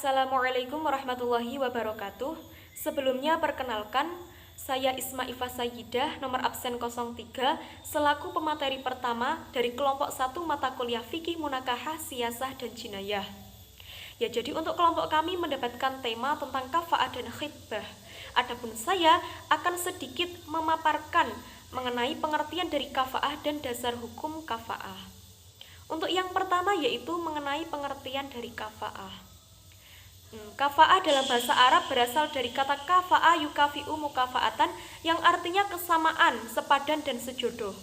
Assalamualaikum warahmatullahi wabarakatuh. Sebelumnya perkenalkan, saya Isma Iva Sayyidah, nomor absen 03, selaku pemateri pertama dari kelompok 1 mata kuliah Fikih Munakahah, Siyasah dan Jinayah. Ya, jadi untuk kelompok kami mendapatkan tema tentang kafa'ah dan khitbah. Adapun saya akan sedikit memaparkan mengenai pengertian dari kafa'ah dan dasar hukum kafa'ah. Untuk yang pertama yaitu mengenai pengertian dari kafa'ah. Kafa'ah dalam bahasa Arab berasal dari kata kafa'a yukafi'u mukafa'atan yang artinya kesamaan, sepadan, dan sejodoh.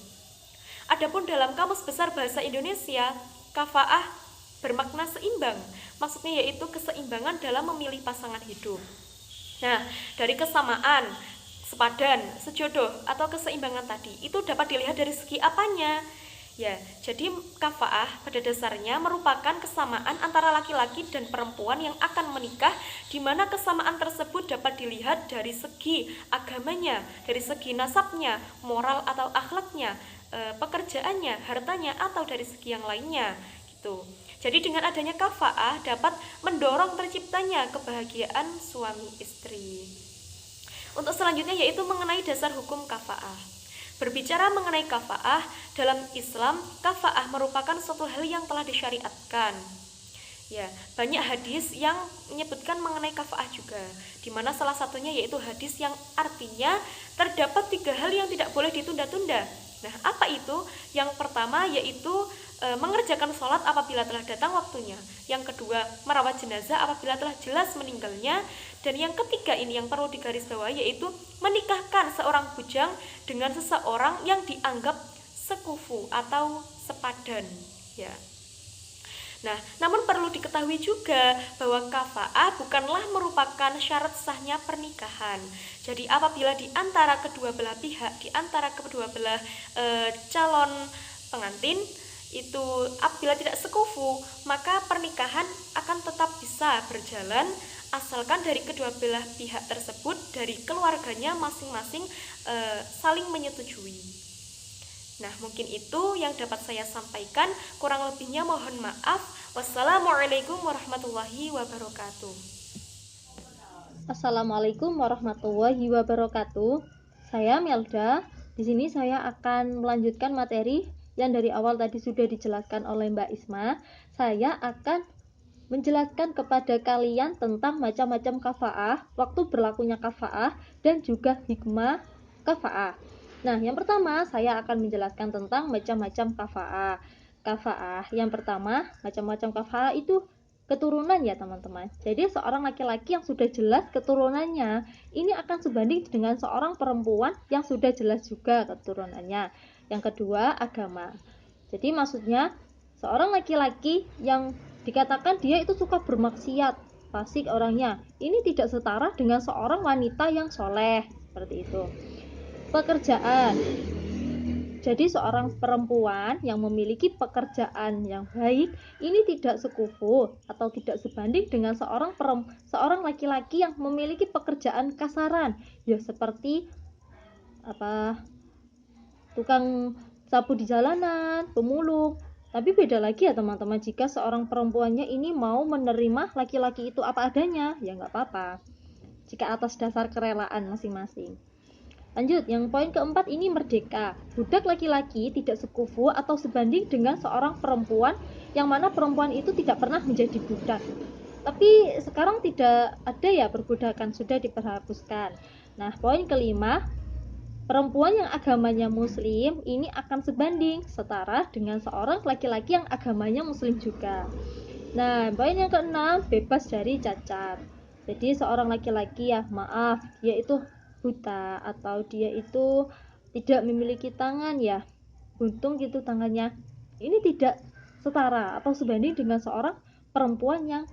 Adapun dalam Kamus Besar Bahasa Indonesia, kafa'ah bermakna seimbang. Maksudnya yaitu keseimbangan dalam memilih pasangan hidup. Nah, dari kesamaan, sepadan, sejodoh, atau keseimbangan tadi, itu dapat dilihat dari segi apanya? Ya, jadi kafa'ah pada dasarnya merupakan kesamaan antara laki-laki dan perempuan yang akan menikah, di mana kesamaan tersebut dapat dilihat dari segi agamanya, dari segi nasabnya, moral atau akhlaknya, pekerjaannya, hartanya, atau dari segi yang lainnya. Gitu. Jadi dengan adanya kafa'ah dapat mendorong terciptanya kebahagiaan suami istri. Untuk selanjutnya yaitu mengenai dasar hukum kafa'ah. Berbicara mengenai kafa'ah, dalam Islam, kafa'ah merupakan suatu hal yang telah disyariatkan. Ya, banyak hadis yang menyebutkan mengenai kafa'ah juga, di mana salah satunya yaitu hadis yang artinya terdapat 3 hal yang tidak boleh ditunda-tunda. Nah, apa itu? Yang pertama yaitu mengerjakan sholat apabila telah datang waktunya. Yang kedua, merawat jenazah apabila telah jelas meninggalnya. Dan yang ketiga ini yang perlu digarisbawahi yaitu menikahkan seorang bujang dengan seseorang yang dianggap sekufu atau sepadan. Ya. Nah, namun perlu diketahui juga bahwa kafa'ah bukanlah merupakan syarat sahnya pernikahan. Jadi apabila di antara kedua belah pihak, di antara kedua belah calon pengantin itu apabila tidak sekufu, maka pernikahan akan tetap bisa berjalan asalkan dari kedua belah pihak tersebut, dari keluarganya masing-masing saling menyetujui. Nah, mungkin itu yang dapat saya sampaikan. Kurang lebihnya mohon maaf. Wassalamualaikum warahmatullahi wabarakatuh. Assalamualaikum warahmatullahi wabarakatuh. Saya Melda. Di sini saya akan melanjutkan materi yang dari awal tadi sudah dijelaskan oleh Mbak Isma. Saya akan menjelaskan kepada kalian tentang macam-macam kafa'ah, waktu berlakunya kafa'ah, dan juga hikmah kafa'ah. Nah, yang pertama saya akan menjelaskan tentang macam-macam kafa'ah. Kafa'ah yang pertama, macam-macam kafa'ah itu keturunan ya teman-teman. Jadi seorang laki-laki yang sudah jelas keturunannya, ini akan sebanding dengan seorang perempuan yang sudah jelas juga keturunannya. Yang kedua, agama. Jadi maksudnya seorang laki-laki yang dikatakan dia itu suka bermaksiat, fasik orangnya, ini tidak setara dengan seorang wanita yang soleh, seperti itu. Pekerjaan. Jadi seorang perempuan yang memiliki pekerjaan yang baik ini tidak sekufu atau tidak sebanding dengan seorang laki-laki yang memiliki pekerjaan kasaran, ya seperti tukang sapu di jalanan, pemulung. Tapi beda lagi ya teman-teman, jika seorang perempuannya ini mau menerima laki-laki itu apa adanya, ya nggak apa-apa, jika atas dasar kerelaan masing-masing. Lanjut, yang poin keempat ini merdeka. Budak laki-laki tidak sekufu atau sebanding dengan seorang perempuan yang mana perempuan itu tidak pernah menjadi budak. Tapi sekarang tidak ada ya perbudakan, sudah diperhapuskan. Nah, poin kelima, perempuan yang agamanya muslim ini akan sebanding setara dengan seorang laki-laki yang agamanya muslim juga. Nah, poin yang keenam, bebas dari cacat. Jadi seorang laki-laki ya, maaf, dia itu buta atau dia itu tidak memiliki tangan ya, buntung gitu tangannya, ini tidak setara atau sebanding dengan seorang perempuan yang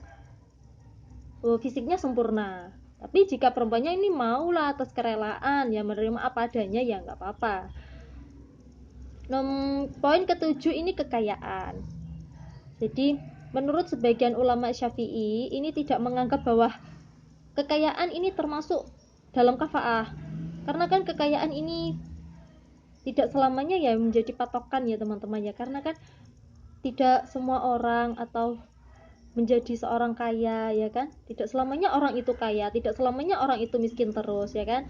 fisiknya sempurna. Tapi jika perempuannya ini maulah atas kerelaan ya menerima apa adanya, ya nggak apa-apa. Poin ketujuh ini kekayaan. Jadi menurut sebagian ulama Syafi'i ini tidak menganggap bahwa kekayaan ini termasuk dalam kafa'ah, karena kan kekayaan ini tidak selamanya ya menjadi patokan ya teman-teman ya, karena kan tidak semua orang atau menjadi seorang kaya, ya kan? Tidak selamanya orang itu kaya, tidak selamanya orang itu miskin terus, ya kan?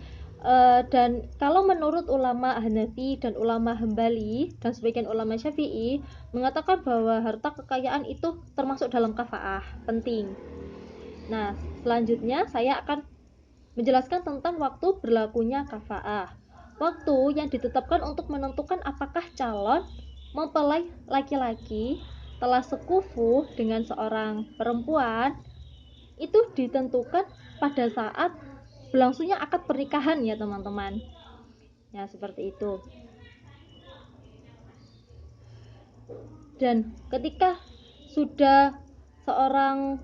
Dan kalau menurut ulama Hanafi dan ulama Hambali dan sebagian ulama Syafi'i mengatakan bahwa harta kekayaan itu termasuk dalam kafaah, penting. Nah, selanjutnya saya akan menjelaskan tentang waktu berlakunya kafaah. Waktu yang ditetapkan untuk menentukan apakah calon mempelai laki-laki telah sekufu dengan seorang perempuan itu ditentukan pada saat berlangsungnya akad pernikahan, ya teman-teman. Ya, seperti itu. Dan ketika sudah seorang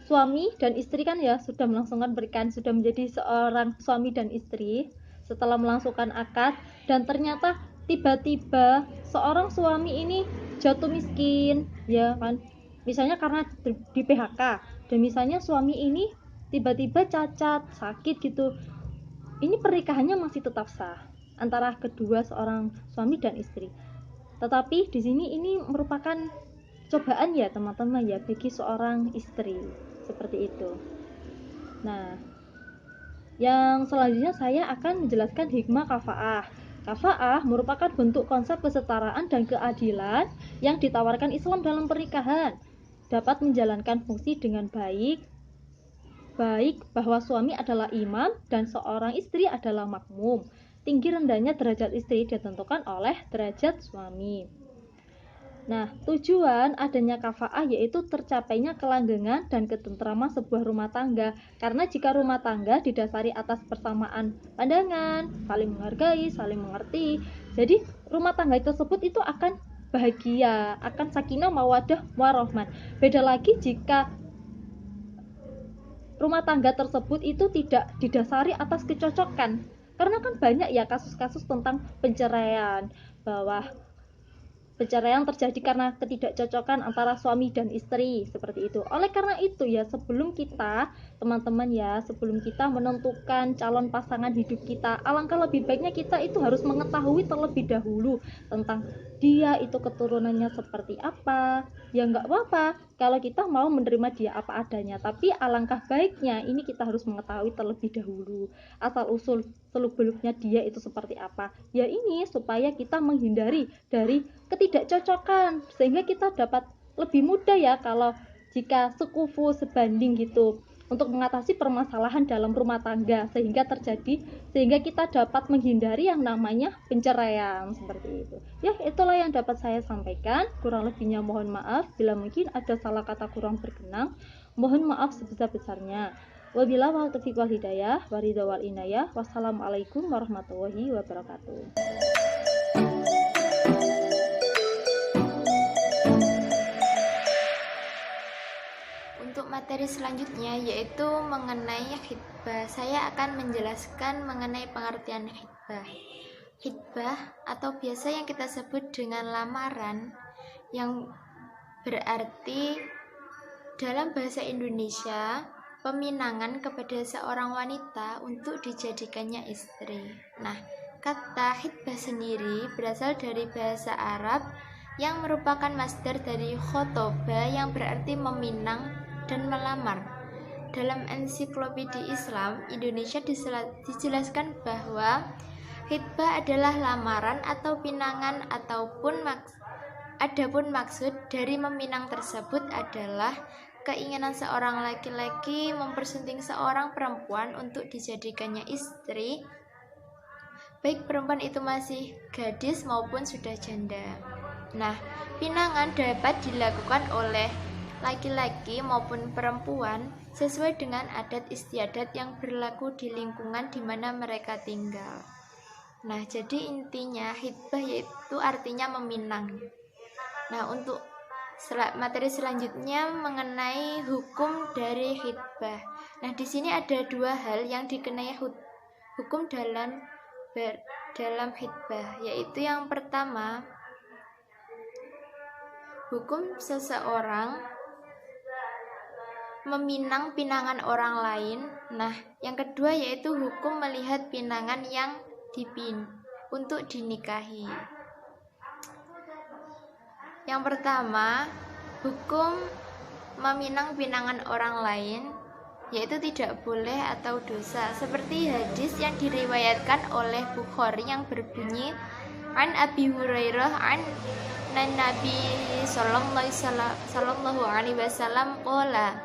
suami dan istri kan ya sudah melangsungkan pernikahan, sudah menjadi seorang suami dan istri setelah melangsungkan akad, dan ternyata tiba-tiba seorang suami ini jatuh miskin, ya kan, misalnya karena di PHK, dan misalnya suami ini tiba-tiba cacat, sakit gitu, ini pernikahannya masih tetap sah antara kedua seorang suami dan istri. Tetapi di sini ini merupakan cobaan ya teman-teman ya bagi seorang istri, seperti itu. Nah, yang selanjutnya saya akan menjelaskan hikmah kafaah. Kafaah merupakan bentuk konsep kesetaraan dan keadilan yang ditawarkan Islam dalam pernikahan. Dapat menjalankan fungsi dengan baik bahwa suami adalah imam dan seorang istri adalah makmum. Tinggi rendahnya derajat istri ditentukan oleh derajat suami. Nah, tujuan adanya kafaah yaitu tercapainya kelanggengan dan ketentraman sebuah rumah tangga. Karena jika rumah tangga didasari atas persamaan pandangan, saling menghargai, saling mengerti, jadi rumah tangga tersebut itu akan bahagia, akan sakinah, mawaddah, warahmah. Beda lagi jika rumah tangga tersebut itu tidak didasari atas kecocokan. Karena kan banyak ya kasus-kasus tentang perceraian, bahwa perceraian terjadi karena ketidakcocokan antara suami dan istri, seperti itu. Oleh karena itu ya, sebelum kita, teman-teman ya, sebelum kita menentukan calon pasangan hidup kita, alangkah lebih baiknya kita itu harus mengetahui terlebih dahulu tentang dia itu keturunannya seperti apa. Ya nggak apa-apa kalau kita mau menerima dia apa adanya, tapi alangkah baiknya ini kita harus mengetahui terlebih dahulu asal usul seluk-beluknya dia itu seperti apa. Ya ini supaya kita menghindari dari ketidakcocokan, sehingga kita dapat lebih mudah ya kalau jika sekufu sebanding gitu untuk mengatasi permasalahan dalam rumah tangga, sehingga kita dapat menghindari yang namanya perceraian, seperti itu. Ya, itulah yang dapat saya sampaikan. Kurang lebihnya mohon maaf, bila mungkin ada salah kata kurang berkenan, mohon maaf sebesar-besarnya. Wabillahi taufiq wal hidayah, waridha wal inayah. Wassalamualaikum warahmatullahi wabarakatuh. Untuk materi selanjutnya yaitu mengenai khitbah. Saya akan menjelaskan mengenai pengertian khitbah. Khitbah atau biasa yang kita sebut dengan lamaran, yang berarti dalam bahasa Indonesia peminangan kepada seorang wanita untuk dijadikannya istri. Nah, kata khitbah sendiri berasal dari bahasa Arab yang merupakan masdar dari khotoba yang berarti meminang dan melamar. Dalam ensiklopedia Islam Indonesia dijelaskan bahwa khitbah adalah lamaran atau pinangan, adapun maksud dari meminang tersebut adalah keinginan seorang laki-laki mempersunting seorang perempuan untuk dijadikannya istri, baik perempuan itu masih gadis maupun sudah janda. Nah, pinangan dapat dilakukan oleh laki-laki maupun perempuan sesuai dengan adat istiadat yang berlaku di lingkungan di mana mereka tinggal. Nah, jadi intinya khitbah yaitu artinya meminang. Nah, untuk materi selanjutnya mengenai hukum dari khitbah. Nah, di sini ada dua hal yang dikenai hukum dalam khitbah, yaitu yang pertama, hukum seseorang meminang pinangan orang lain. Nah, yang kedua yaitu hukum melihat pinangan yang untuk dinikahi. Yang pertama, hukum meminang pinangan orang lain, yaitu tidak boleh atau dosa, seperti hadis yang diriwayatkan oleh Bukhari yang berbunyi an Abi Hurairah an Nabi sallallahu alaihi wasallam qala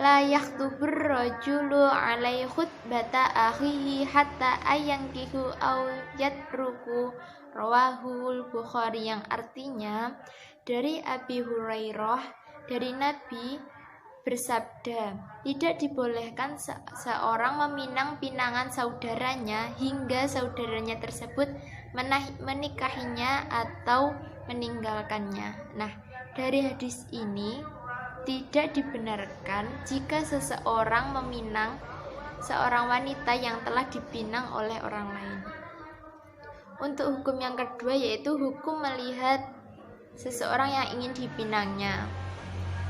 la yakhtubur rajulu alai khutbata akhihi hatta ayankihu aw yatruku, rawahul Bukhari, yang artinya dari Abi Hurairah dari Nabi bersabda, tidak dibolehkan seorang meminang pinangan saudaranya hingga saudaranya tersebut menikahinya atau meninggalkannya. Nah, dari hadis ini tidak dibenarkan jika seseorang meminang seorang wanita yang telah dipinang oleh orang lain. Untuk hukum yang kedua yaitu hukum melihat seseorang yang ingin dipinangnya.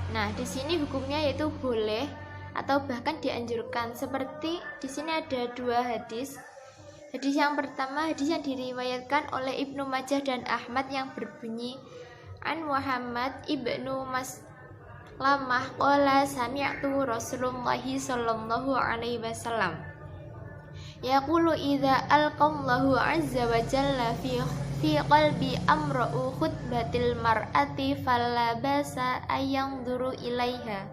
Nah, di sini hukumnya yaitu boleh atau bahkan dianjurkan. Seperti di sini ada dua hadis. Hadis yang pertama, hadis yang diriwayatkan oleh Ibnu Majah dan Ahmad yang berbunyi an Muhammad ibnu Maslamah qala sami'tu Rasulullah sallallahu alaihi wasallam yaqulu idza alqallahu azza wa jalla fi qalbi amra'u khutbatil mar'ati fala basa ayyanzuru ilaiha,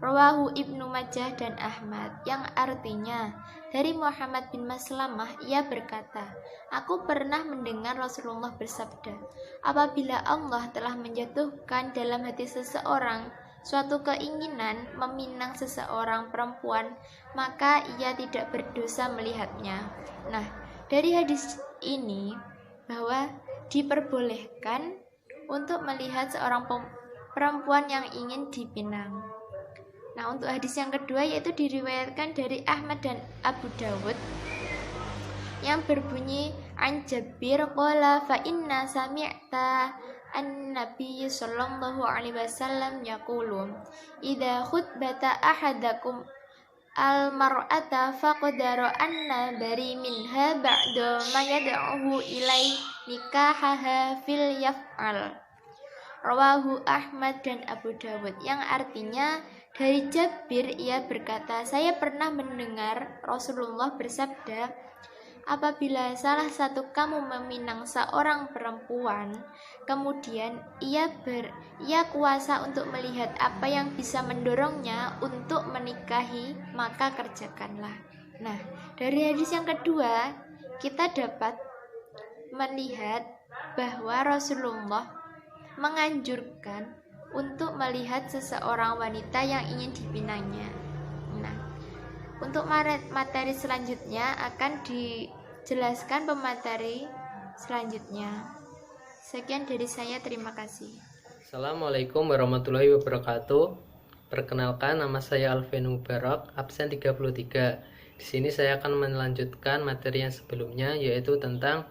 rawahu Ibnu Majah dan Ahmad, yang artinya dari Muhammad bin Maslamah, ia berkata, aku pernah mendengar Rasulullah bersabda, apabila Allah telah menjatuhkan dalam hati seseorang suatu keinginan meminang seseorang perempuan, maka ia tidak berdosa melihatnya. Nah, dari hadis ini bahwa diperbolehkan untuk melihat seorang perempuan yang ingin dipinang. Nah, untuk hadis yang kedua yaitu diriwayatkan dari Ahmad dan Abu Dawud yang berbunyi an Jabir qala fa inna sami'ta an-nabiy sallallahu alaihi wasallam yaqulu idza khutbata ahadakum al-mar'ata faqdara anna bari minha ba'da ma yad'uhu ilai nikahaha fil yaf'al, rawahu Ahmad dan Abu Dawud, yang artinya dari Jabir ia berkata, saya pernah mendengar Rasulullah bersabda, apabila salah satu kamu meminang seorang perempuan, kemudian ia kuasa untuk melihat apa yang bisa mendorongnya untuk menikahi, maka kerjakanlah. Nah, dari hadis yang kedua, kita dapat melihat bahwa Rasulullah menganjurkan untuk melihat seseorang wanita yang ingin dipinangnya. Nah, untuk materi selanjutnya akan dijelaskan pemateri selanjutnya. Sekian dari saya, terima kasih. Assalamualaikum warahmatullahi wabarakatuh. Perkenalkan, nama saya Alvin Mubarak, absen 33. Di sini saya akan melanjutkan materi yang sebelumnya, yaitu tentang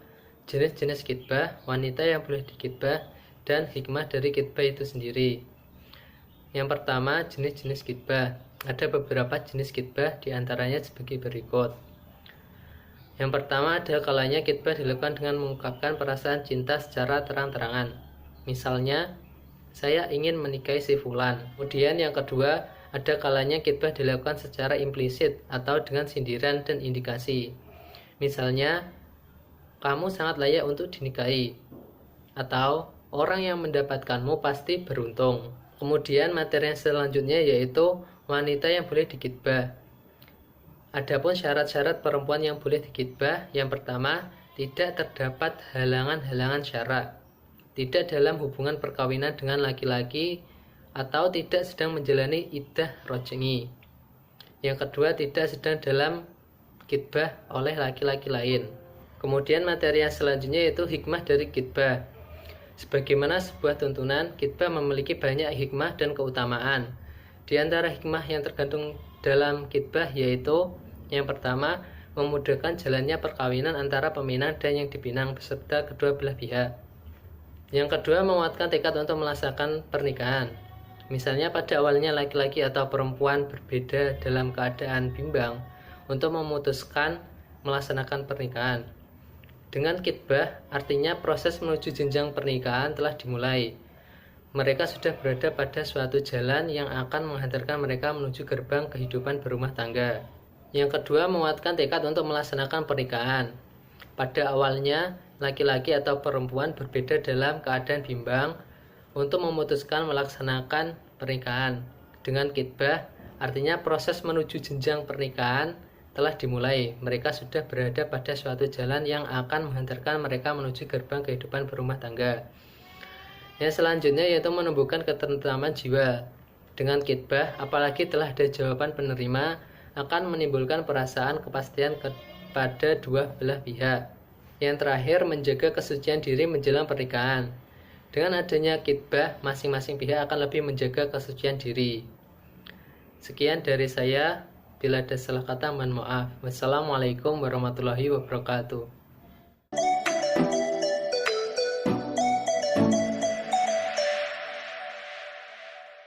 jenis-jenis khitbah, wanita yang boleh dikhitbah, dan hikmah dari khitbah itu sendiri. Yang pertama, jenis-jenis khitbah. Ada beberapa jenis khitbah, diantaranya sebagai berikut. Yang pertama, ada kalanya khitbah dilakukan dengan mengungkapkan perasaan cinta secara terang-terangan. Misalnya, saya ingin menikahi si fulan. Kemudian yang kedua, ada kalanya khitbah dilakukan secara implisit atau dengan sindiran dan indikasi. Misalnya, kamu sangat layak untuk dinikahi, atau orang yang mendapatkanmu pasti beruntung. Kemudian materi yang selanjutnya yaitu wanita yang boleh dikhitbah. Adapun syarat-syarat perempuan yang boleh dikhitbah, yang pertama, tidak terdapat halangan-halangan syarak, tidak dalam hubungan perkawinan dengan laki-laki, atau tidak sedang menjalani iddah raj'i. Yang kedua, tidak sedang dalam khitbah oleh laki-laki lain. Kemudian materi yang selanjutnya yaitu hikmah dari khitbah. Sebagaimana sebuah tuntunan, khitbah memiliki banyak hikmah dan keutamaan. Di antara hikmah yang tergantung dalam khitbah yaitu yang pertama, memudahkan jalannya perkawinan antara peminang dan yang dipinang beserta kedua belah pihak. Yang kedua, menguatkan tekad untuk melaksanakan pernikahan. Misalnya pada awalnya laki-laki atau perempuan berbeda dalam keadaan bimbang untuk memutuskan melaksanakan pernikahan. Dengan khitbah, artinya proses menuju jenjang pernikahan telah dimulai. mereka sudah berada pada suatu jalan yang akan menghantarkan mereka menuju gerbang kehidupan berumah tangga. Yang kedua, menguatkan tekad untuk melaksanakan pernikahan. Pada awalnya, laki-laki atau perempuan berbeda dalam keadaan bimbang untuk memutuskan melaksanakan pernikahan. Dengan khitbah, artinya proses menuju jenjang pernikahan telah dimulai. Mereka sudah berada pada suatu jalan yang akan menghantarkan mereka menuju gerbang kehidupan berumah tangga. Yang selanjutnya yaitu menumbuhkan ketentraman jiwa. Dengan khitbah, apalagi telah ada jawaban penerima, akan menimbulkan perasaan kepastian kepada dua belah pihak. Yang terakhir, menjaga kesucian diri menjelang pernikahan. Dengan adanya khitbah, masing-masing pihak akan lebih menjaga kesucian diri. Sekian dari saya. Bila ada salah kata, mohon maaf. Wassalamualaikum warahmatullahi wabarakatuh.